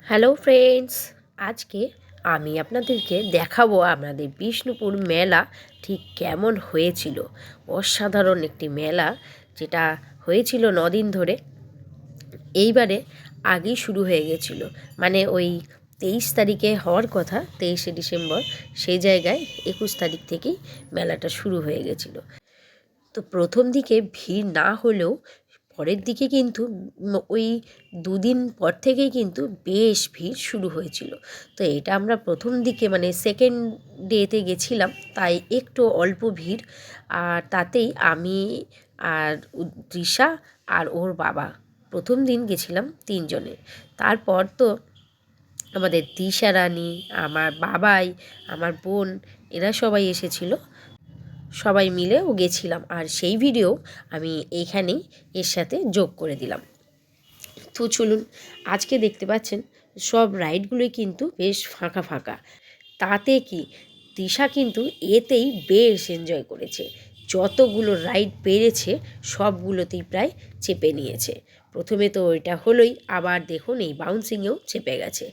Hello friends, আজকে আমি আপনাদেরকে দেখাবো আমাদের বিষ্ণুপুর মেলা ঠিক কেমন হয়েছিল। অসাধারণ একটি মেলা, যেটা হয়েছিল 9 দিন ধরে। এইবারে আগেই শুরু হয়ে গেছিল, মানে ওই 23 তারিখে হওয়ার কথা, 23শে ডিসেম্বর, সেই জায়গায় 21 তারিখ থেকেই মেলাটা শুরু হয়ে গেছিলো। তো প্রথম দিকে ভিড় না হলেও পরের দিকে কিন্তু ওই 2 দিন পর থেকেই কিন্তু বেশ ভিড় শুরু হয়েছিল। তো এটা আমরা প্রথম দিকে মানে সেকেন্ড ডেতে গেছিলাম, তাই একটু অল্প ভিড়। আর তাতেই আমি আর তৃষা আর ওর বাবা প্রথম দিন গেছিলাম 3 জনে। তারপর তো আমাদের তৃষা রানী, আমার বাবাই, আমার বোন, এরা সবাই এসেছিল। সবাই মিলেও গেছিলাম, আর সেই ভিডিও আমি এইখানেই এর সাথে যোগ করে দিলাম। তো চলুন, আজকে দেখতে পাচ্ছেন সব রাইডগুলোই কিন্তু বেশ ফাঁকা ফাঁকা। তাতে কি তৃষা কিন্তু এতেই বেশ এনজয় করেছে। যতগুলো রাইড পেরেছে সবগুলোতেই প্রায় চেপে নিয়েছে। প্রথমে তো ওইটা হলোই, আবার দেখুন এই বাউন্সিংয়েও চেপে গেছে।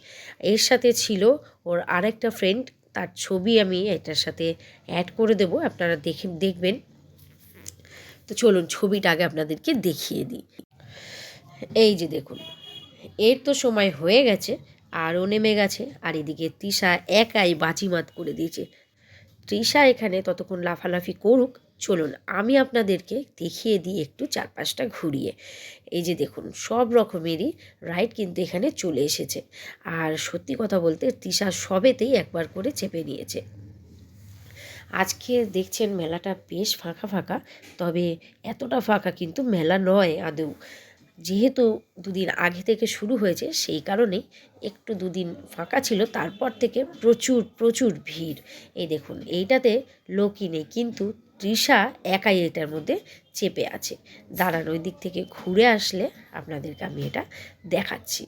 এর সাথে ছিল ওর আরেকটা ফ্রেন্ড, তার ছবি আমি এটার সাথে অ্যাড করে দেবো, আপনারা দেখবেন। তো চলুন ছবিটা আগে আপনাদেরকে দেখিয়ে দিই। এই যে দেখুন, এর তো সময় হয়ে গেছে, আরও নেমে গেছে। আর এদিকে তৃষা একাই বাজিমাত করে দিয়েছে। তৃষা এখানে ততক্ষণ লাফালাফি করুক, চলুন আমি আপনাদেরকে দেখিয়ে দিই একটু চারপাশটা ঘুরিয়ে। এই যে দেখুন, সব রকমেরই রাইড কিন্তু এখানে চলে এসেছে। আর সত্যি কথা বলতে তৃষা সবেতেই একবার করে চেপে নিয়েছে। আজকে দেখছেন মেলাটা বেশ ফাঁকা ফাঁকা, তবে এতটা ফাঁকা কিন্তু মেলা নয় আদৌ। যেহেতু 2 দিন আগে থেকে শুরু হয়েছে, সেই কারণেই একটু 2 দিন ফাঁকা ছিল, তারপর থেকে প্রচুর প্রচুর ভিড়। এই দেখুন, এইটাতে লোকই নেই, কিন্তু তৃষা একাই এটার মধ্যে চেপে আছে। দাঁড়ান, ওই দিক থেকে ঘুরে আসলে আপনাদেরকে আমি এটা দেখাচ্ছি।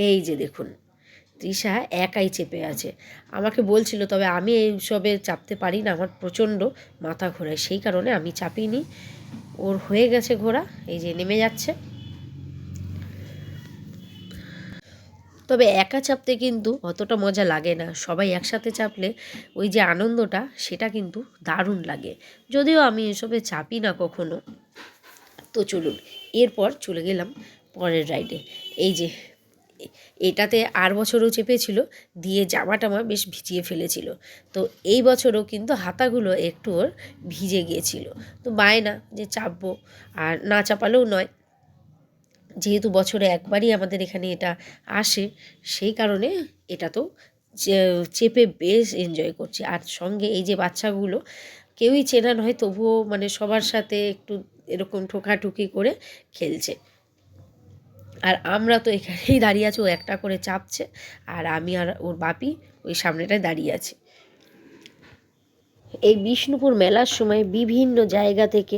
এই যে দেখুন, তৃষা একাই চেপে আছে। আমাকে বলছিল, তবে আমি এইসবে চাপতে পারি না, আমার প্রচণ্ড মাথা ঘোরায়, সেই কারণে আমি চাপিনি। ওর হয়ে গেছে ঘোরা, এই যে নেমে যাচ্ছে। তবে একা চাপতে কিন্তু অতটা মজা লাগে না, সবাই একসাথে চাপলে ওই যে আনন্দটা, সেটা কিন্তু দারুণ লাগে। যদিও আমি এসবে চাপি না কখনো। তো চলুন, এরপর চলে গেলাম পরের রাইডে। এই যে এটাতে আর বছরও চেপেছিল, দিয়ে জামা টামা বেশ ভিজিয়ে ফেলেছিল। তো এই বছরও কিন্তু হাতাগুলো একটু ওর ভিজে গিয়েছিল। তো বায়না যে চাপবো, আর না চাপালেও নয়, যেহেতু বছরে একবারই আমাদের এখানে এটা আসে, সেই কারণে এটা তো চেপে বেশ এনজয় করছে। আর সঙ্গে এই যে বাচ্চাগুলো, কেউই চেনা নয়, তবুও মানে সবার সাথে একটু এরকম ঠোকাঠুকি করে খেলছে। আর আমরা তো এখানেই দাঁড়িয়ে আছি, ও একটা করে চাপছে, আর আমি আর ওর বাপি ওই সামনেটায় দাঁড়িয়ে আছি। এই বিষ্ণুপুর মেলার সময় বিভিন্ন জায়গা থেকে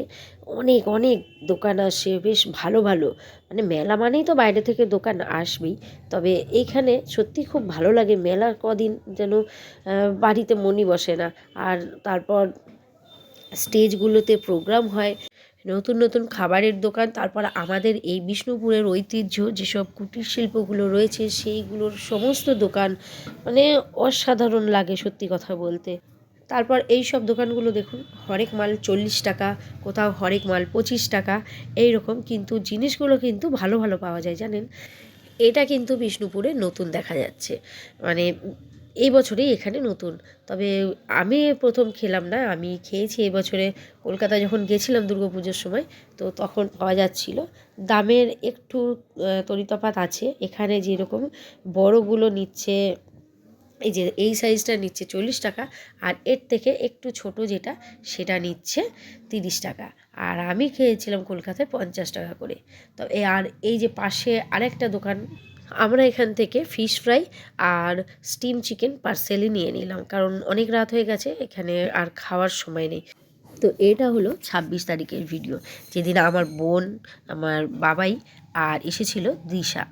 অনেক অনেক দোকান আসে, বেশ ভালো ভালো। মানে মেলা মানেই তো বাইরে থেকে দোকান আসবেই, তবে এইখানে সত্যি খুব ভালো লাগে। মেলার কদিন যেন বাড়িতে মনই বসে না। আর তারপর স্টেজগুলোতে প্রোগ্রাম হয়, নতুন নতুন খাবারের দোকান, তারপর আমাদের এই বিষ্ণুপুরের ঐতিহ্য যেসব কুটির শিল্পগুলো রয়েছে সেইগুলোর সমস্ত দোকান, মানে অসাধারণ লাগে সত্যি কথা বলতে। তারপর এই সব দোকানগুলো দেখুন, হরেক মাল 40 টাকা, কোথাও হরেক মাল 25 টাকা, এই রকম। কিন্তু জিনিসগুলো কিন্তু ভালো ভালো পাওয়া যায় জানেন। এটা কিন্তু বিষ্ণুপুরে নতুন দেখা যাচ্ছে, মানে এই বছরেই এখানে নতুন। তবে আমি প্রথম খেলাম না, আমি খেয়েছি এবছরে কলকাতায় যখন গেছিলাম দুর্গাপুজোর সময়, তো তখন পাওয়া যাচ্ছিল। দামের একটু তরিতফাত আছে। এখানে যেরকম বড়গুলো নিচ্ছে, এই যে এই সাইজটা নিচ্ছে 40 টাকা, আর এর থেকে একটু ছোট যেটা, সেটা নিচ্ছে 30 টাকা। আর আমি খেয়েছিলাম কলকাতায় 50 টাকা করে। তো আর এই যে পাশে আরেকটা দোকান, আমরা এখান থেকে ফিশ ফ্রাই আর স্টিম চিকেন পার্সেলই নিয়ে নিলাম, কারণ অনেক রাত হয়ে গেছে, এখানে আর খাওয়ার সময় নেই। তো এটা হলো 26 তারিখের ভিডিও, যেদিন আমার বোন, আমার বাবাই আর এসেছিল দিশা।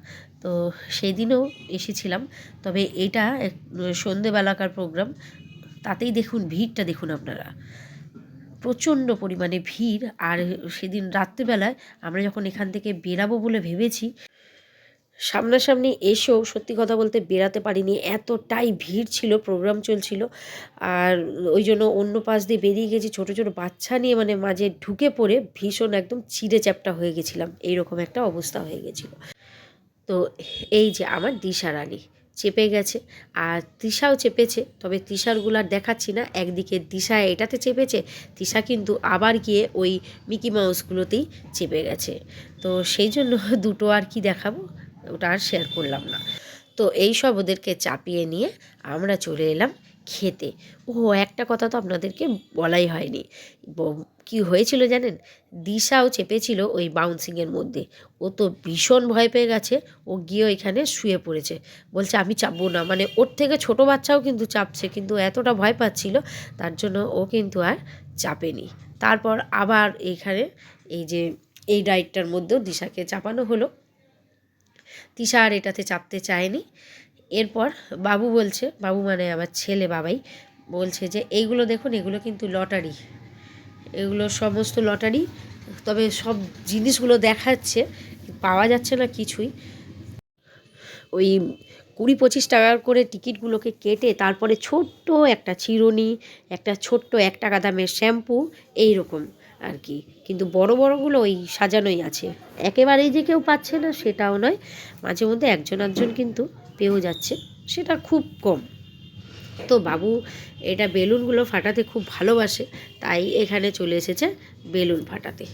তো সেই দিনেও এসেছিলাম। তবে এটা সন্ধেবেলাকার প্রোগ্রাম, তাতেই দেখুন ভিড়টা দেখুন আপনারা। প্রচণ্ড পরিমাণে ভিড়। আর সেদিন রাত্রিবেলায় আমরা যখন এখান থেকে বেরাবো বলে ভেবেছি, সামনাসামনি এসেও সত্যি কথা বলতে বেরাতে পারিনি, এতটাই ভিড় ছিল, প্রোগ্রাম চলছিল। আর ওই জন্য অন্য পাশ দিয়ে বেরিয়ে গেছি, ছোটো ছোটো বাচ্চা নিয়ে মানে মাঝে ঢুকে পড়ে ভীষণ একদম চিড়ে চ্যাপ্টা হয়ে গেছিলাম, এইরকম একটা অবস্থা হয়ে গেছিলো। তো এই যে আমার দিশারানী চেপে গেছে, আর তৃষাও চেপেছে, তবে তৃষারগুলো আর দেখাচ্ছি না। একদিকে দিশা এটাতে চেপেছে, তৃষা কিন্তু আবার গিয়ে ওই মিকি মাউসগুলোতেই চেপে গেছে। তো সেই জন্য দুটো আর কি দেখাবো, ওটা আর শেয়ার করলাম না। তো এই সব ওদেরকে চাপিয়ে নিয়ে আমরা চলে এলাম খেতে। ও একটা কথা তো আপনাদেরকে বলাই হয়নি, কি হয়েছিল জানেন? দিশাও চেপেছিল ওই বাউন্সিংয়ের মধ্যে। ও তো ভীষণ ভয় পেয়ে গেছে, ও গিয়ে ওইখানে শুয়ে পড়েছে, বলছে আমি চাপবো না। মানে ওর থেকে ছোট বাচ্চাও কিন্তু চাপছে, কিন্তু এতটা ভয় পাচ্ছিল তার জন্য ও কিন্তু আর চাপেনি। তারপর আবার এইখানে এই যে এই রাইডটার মধ্যেও দিশাকে চাপানো হলো। তৃষা আর এটাতে চাপতে চায়নি। এরপর বাবু বলছে, বাবু মানে আমার ছেলে বাবাই বলছে যে এইগুলো দেখুন, এগুলো কিন্তু লটারি, এগুলো সমস্ত লটারি। তবে সব জিনিসগুলো দেখাচ্ছে, পাওয়া যাচ্ছে না কিছুই। ওই 20-25 টাকার করে টিকিটগুলোকে কেটে তারপরে ছোট্ট একটা চিরুনি, একটা ছোট্ট 1 টাকা দামের শ্যাম্পু, এই রকম আর কি। কিন্তু বড় বড়গুলো ওই সাজানোই আছে, একেবারেই যে কেউ পাচ্ছে না সেটাও নয়, মাঝে মধ্যে একজন একজন কিন্তু পেয়েও যাচ্ছে, সেটা খুব কম। তো বাবু এটা বেলুনগুলো ফাটাতে খুব ভালোবাসে, তাই এখানে চলে এসেছে বেলুন ফাটাতে।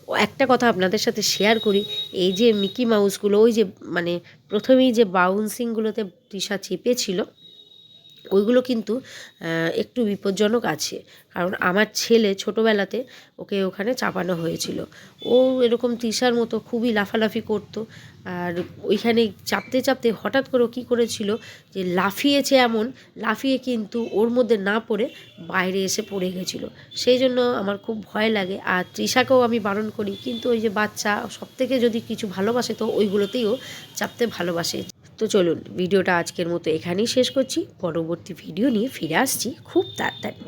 ও একটা কথা আপনাদের সাথে শেয়ার করি, এই যে মিকি মাউসগুলো, ওই যে মানে প্রথমেই যে বাউন্সিংগুলোতে তৃষা চেপেছিল, ওইগুলো কিন্তু একটু বিপজ্জনক আছে। কারণ আমার ছেলে ছোটোবেলাতে ওকে ওখানে চাপানো হয়েছিল, ও এরকম তৃষার মতো খুবই লাফালাফি করতো। আর ওইখানে চাপতে চাপতে হঠাৎ করে কী করেছিল যে লাফিয়েছে, এমন লাফিয়ে কিন্তু ওর মধ্যে না পড়ে বাইরে এসে পড়ে গেছিলো। সেই জন্য আমার খুব ভয় লাগে। আর তৃষাকেও আমি বারণ করি, কিন্তু ওই যে বাচ্চা সবথেকে যদি কিছু ভালোবাসে তো ওইগুলোতেই ও চাপতে ভালোবাসে। তো চলুন ভিডিওটা আজকের মতো এখানেই শেষ করছি, পরবর্তী ভিডিও নিয়ে ফিরে আসছি খুব তাড়াতাড়ি।